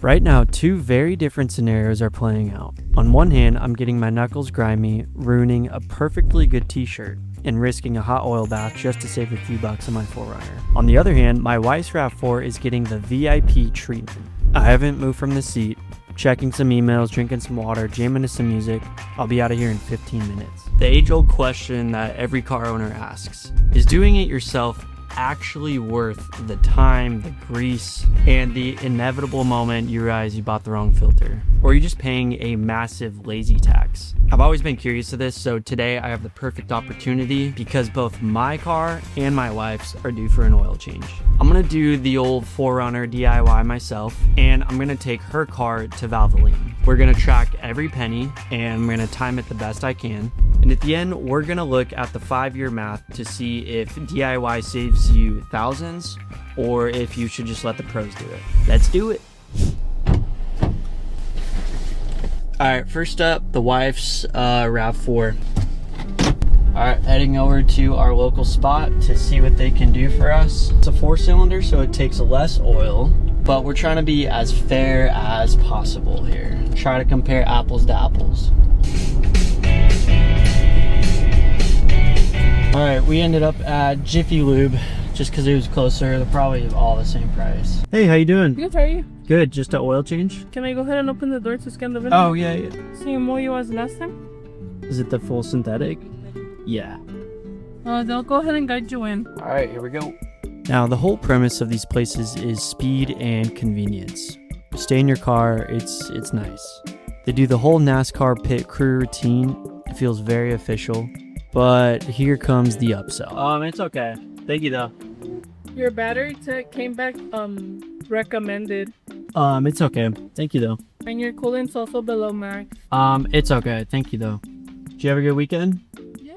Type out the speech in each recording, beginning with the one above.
Right now, two very different scenarios are playing out. On one hand, I'm getting my knuckles grimy, ruining a perfectly good t-shirt, and risking a hot oil bath just to save a few bucks on my 4Runner. On the other hand, my wife's RAV4 is getting the VIP treatment. I haven't moved from the seat, checking some emails, drinking some water, jamming to some music. I'll be out of here in 15 minutes. The age-old question that every car owner asks, is doing it yourself actually worth the time, the grease, and the inevitable moment you realize you bought the wrong filter? Or are you just paying a massive lazy tax? I've always been curious to this, so today I have the perfect opportunity because both my car and my wife's are due for an oil change. I'm gonna do the old 4Runner DIY myself, and I'm gonna take her car to Valvoline. We're gonna track every penny, and I'm gonna time it the best I can. And at the end, we're gonna look at the 5-year math to see if DIY saves you thousands or if you should just let the pros do it. Let's do it. All right, first up, the wife's RAV4. All right, heading over to our local spot to see what they can do for us. It's a 4-cylinder, so it takes less oil, but we're trying to be as fair as possible here. Try to compare apples to apples. All right, we ended up at Jiffy Lube just because it was closer. They're probably all the same price. Hey, how you doing? Good, how are you? Good, just an oil change? Can I go ahead and open the door to scan the video? Oh, yeah. Same oil as last time? Is it the full synthetic? Yeah. They'll go ahead and guide you in. All right, here we go. Now, the whole premise of these places is speed and convenience. Stay in your car, it's nice. They do the whole NASCAR pit crew routine. It feels very official. But here comes the upsell. It's okay. Thank you though. Your battery tech came back recommended. It's okay. Thank you though. And your coolant's also below max. It's okay. Thank you though. Did you have a good weekend? Yeah.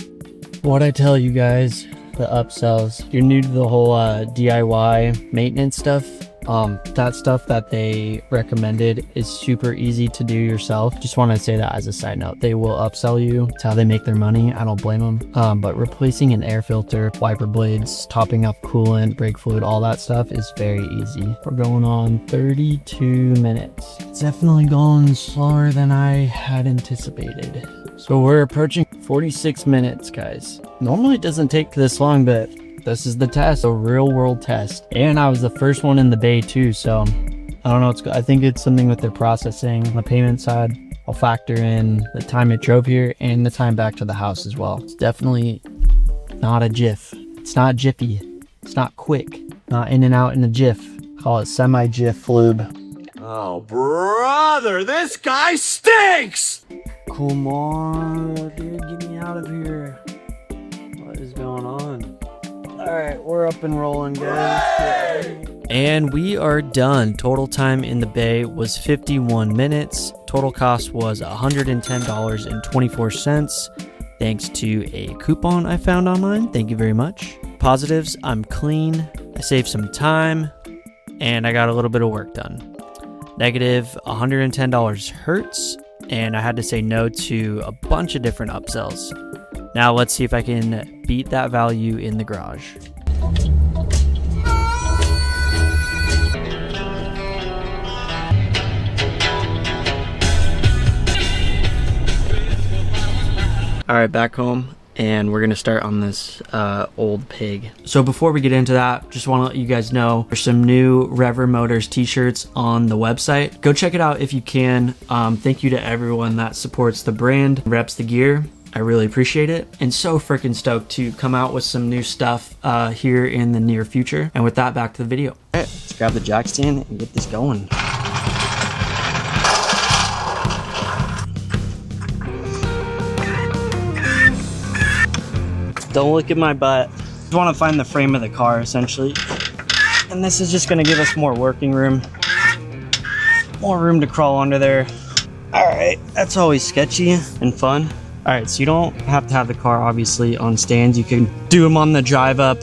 What'd I tell you guys? The upsells. You're new to the whole DIY maintenance stuff. That stuff that they recommended is super easy to do yourself. Just want to say that as a side note. They will upsell you. It's how they make their money. I don't blame them. But replacing an air filter, wiper blades, topping up coolant, brake fluid, all that stuff is very easy. We're going on 32 minutes. It's definitely going slower than I had anticipated. So we're approaching 46 minutes, guys. Normally it doesn't take this long, but this is the test, a real world test. And I was the first one in the bay too, so I don't know. I think it's something with their processing. On the payment side, I'll factor in the time it drove here and the time back to the house as well. It's definitely not a jiff. It's not jiffy. It's not quick. Not in and out in a jiff. Call it semi-jiff lube. Oh, brother, this guy stinks! Come on, dude, get me out of here. What is going on? All right, we're up and rolling, guys. And we are done. Total time in the bay was 51 minutes. Total cost was $110.24. Thanks to a coupon I found online. Thank you very much. Positives, I'm clean. I saved some time and I got a little bit of work done. Negative, $110 hurts. And I had to say no to a bunch of different upsells. Now let's see if I can beat that value in the garage. All right, back home, and we're gonna start on this old pig. So before we get into that, just want to let you guys know there's some new Rever Motors t-shirts on the website. Go check it out if you can. Thank you to everyone that supports the brand, reps the gear. I really appreciate it, and so freaking stoked to come out with some new stuff here in the near future. And with that, back to the video. All right, let's grab the jack stand and get this going. Don't look at my butt. Just want to find the frame of the car, essentially. And this is just going to give us more working room. More room to crawl under there. All right, that's always sketchy and fun. All right, so you don't have to have the car obviously on stands. You can do them on the drive up.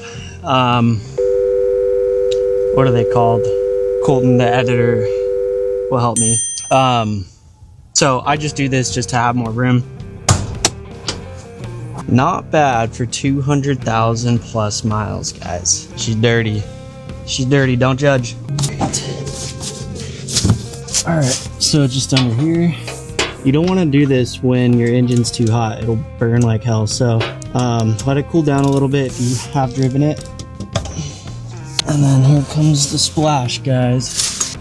What are they called? Colton, the editor, will help me. So I just do this just to have more room. Not bad for 200,000 plus miles, guys. She's dirty. She's dirty, don't judge. All right, so just under here. You don't want to do this when your engine's too hot. It'll burn like hell. So let it cool down a little bit if you have driven it. And then here comes the splash, guys.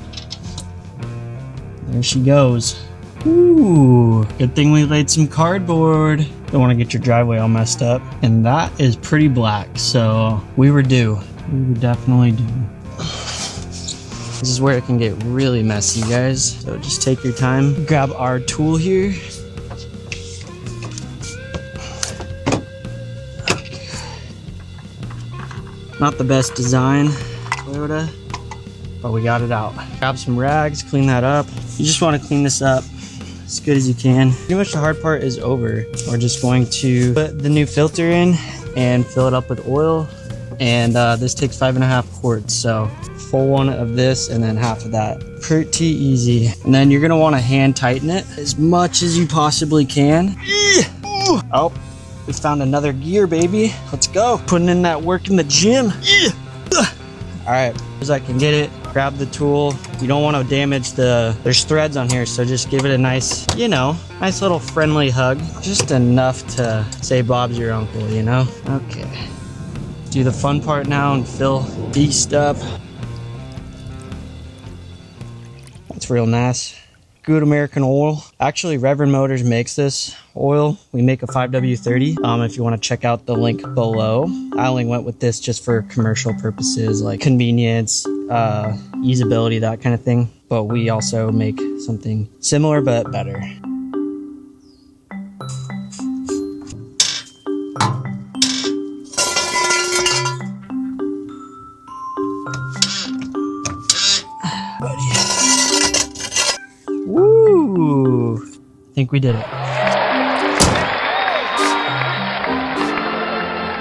There she goes. Ooh, good thing we laid some cardboard. Don't want to get your driveway all messed up. And that is pretty black, so we were due. We were definitely due. This is where it can get really messy, guys. So just take your time. Grab our tool here. Not the best design, Toyota, but we got it out. Grab some rags, clean that up. You just want to clean this up as good as you can. Pretty much the hard part is over. We're just going to put the new filter in and fill it up with oil. And this takes 5.5 quarts, so full one of this and then half of that. Pretty easy. And then you're gonna want to hand tighten it as much as you possibly can. Oh, we found another gear, baby. Let's go. Putting in that work in the gym. All right, as I can get it, grab the tool. You don't want to damage there's threads on here, so just give it a nice, nice little friendly hug. Just enough to say Bob's your uncle, Okay. Do the fun part now and fill beast up. That's real nice. Good American oil. Actually, Reverend Motors makes this oil. We make a 5W30. If you want to check out the link below. I only went with this just for commercial purposes, like convenience, usability, that kind of thing. But we also make something similar but better. Woo! I think we did it.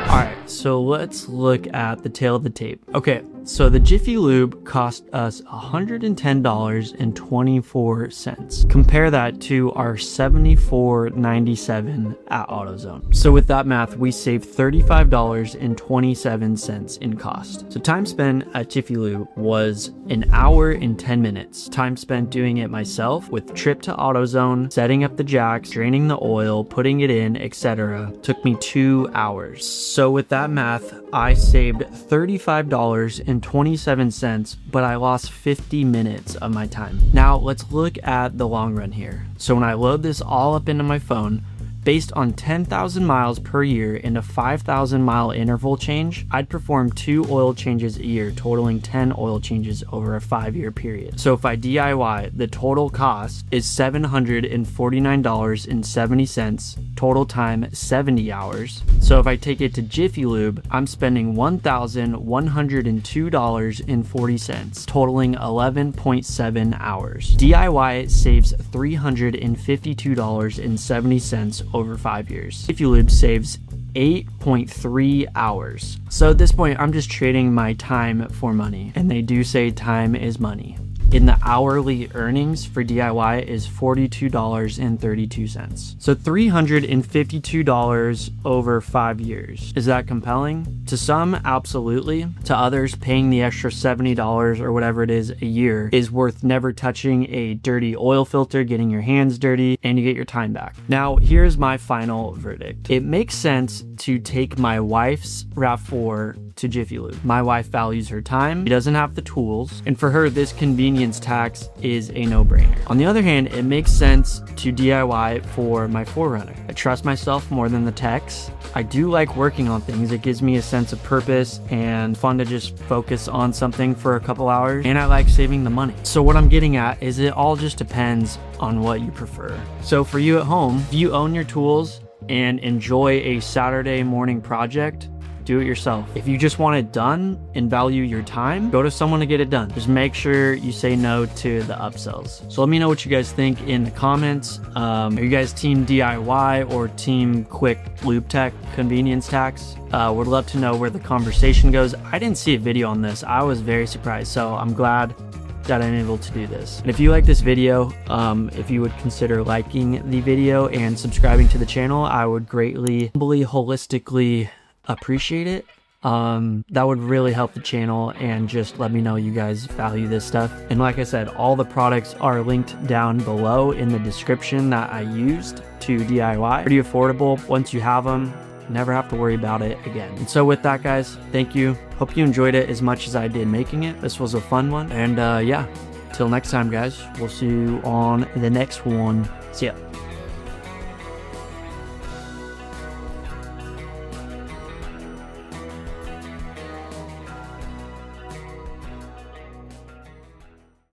Alright, so let's look at the tail of the tape. Okay, so the Jiffy Lube cost us $110.24. Compare that to our $74.97 at AutoZone. So with that math, we saved $35.27 in cost. So time spent at Jiffy Lube was 1 hour and 10 minutes. Time spent doing it myself with trip to AutoZone, setting up the jacks, draining the oil, putting it in, etc. took me 2 hours. So with that math, I saved $35.27, but I lost 50 minutes of my time. Now let's look at the long run here. So when I load this all up into my phone, based on 10,000 miles per year in a 5,000 mile interval change, I'd perform 2 oil changes a year, totaling 10 oil changes over a 5-year period. So if I DIY, the total cost is $749.70, total time 70 hours. So if I take it to Jiffy Lube, I'm spending $1,102.40, totaling 11.7 hours. DIY saves $352.70 over 5 years. Jiffy Lube saves 8.3 hours. So at this point, I'm just trading my time for money, and they do say time is money. In the hourly earnings for DIY is $42.32. So $352 over 5 years. Is that compelling? To some, absolutely. To others, paying the extra $70 or whatever it is a year is worth never touching a dirty oil filter, getting your hands dirty, and you get your time back. Now, here's my final verdict. It makes sense to take my wife's RAV4 to Jiffy Lube. My wife values her time. She doesn't have the tools. And for her, this convenience tax is a no-brainer. On the other hand, it makes sense to DIY for my 4Runner. I trust myself more than the techs. I do like working on things. It gives me a sense of purpose and fun to just focus on something for a couple hours. And I like saving the money. So what I'm getting at is it all just depends on what you prefer. So for you at home, if you own your tools and enjoy a Saturday morning project, do it yourself. If you just want it done and value your time, go to someone to get it done. Just make sure you say no to the upsells. So let me know what you guys think in the comments. Are you guys team DIY or team quick lube tech convenience tax? Would love to know where the conversation goes. I didn't see a video on this. I was very surprised, so I'm glad that I'm able to do this. And if you like this video, if you would consider liking the video and subscribing to the channel, I would greatly, humbly, holistically appreciate it. That would really help the channel and just let me know you guys value this stuff. And like I said, all the products are linked down below in the description that I used to DIY. Pretty affordable. Once you have them, never have to worry about it again. And so with that, guys, thank you. Hope you enjoyed it as much as I did making it. This was a fun one. And yeah, till next time, guys, we'll see you on the next one. See ya.